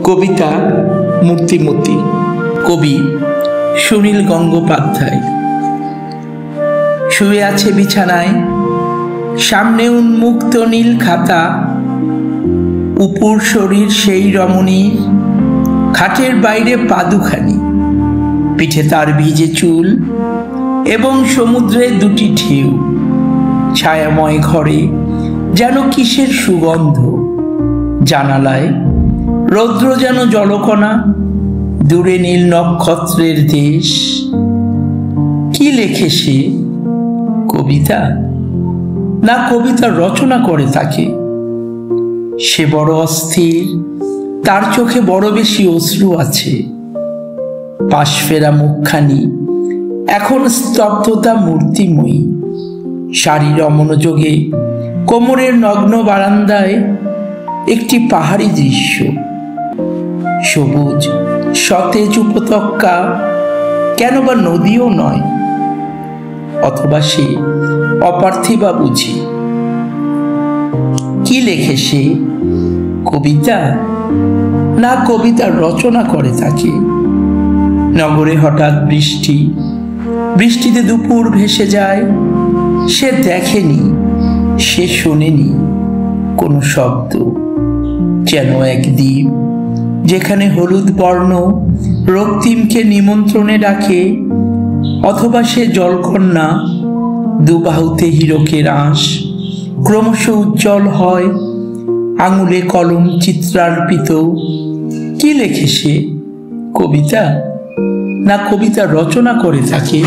কবিতা মূর্তিমতী। কবি সুনীল গঙ্গোপাধ্যায়। শুয়ে আছে বিছানায়, সামনে উন্মুক্ত নীল খাতা, উপর শরীর সেই রমণীর, খাটের বাইরে পা দুখানি, পিঠে তার ভিজে চুল এবং সমুদ্রের দুটি ঢেউ। ছায়াময় ঘরে যেন কিসের সুগন্ধ, জানালায় রৌদ্র যেন জলকণা, দূরে নীল নক্ষত্রের দেশ। কি লেখে সে? কবিতা না কবিতা রচনা করে তাকে? সে বড় অস্থির, তার চোখে বড় বেশি অশ্রু আছে। পাশ ফেরা মুখখানি এখন স্তব্ধতা মূর্তিময়ী। শারীর অমনোযোগে কোমরের নগ্ন বারান্দায় একটি পাহাড়ি দৃশ্য, সবুজ সতেজ উপত্যকা, কেন বা নদীও নয়। অথবা সে অপার্থিবা বুঝি। কি লেখে সে? কবিতা না কবিতা রচনা করে তাকে? নগরে হঠাৎ বৃষ্টি, বৃষ্টিতে দুপুর ভেসে যায়। সে দেখেনি, সে শোনেনি কোনো শব্দ। যেন এক দ্বীপ যেখানে হলুদ বর্ণ রক্তিমকে নিমন্ত্রণে ডাকে। অথবা সে জলকন্যা, দুবাহুতে হীরকের আঁশ, ক্রমশ উজ্জ্বল হয়, আঙুলে কলম চিত্রার্পিত। কি লেখে সে? কবিতা না কবিতা রচনা করে তাকে?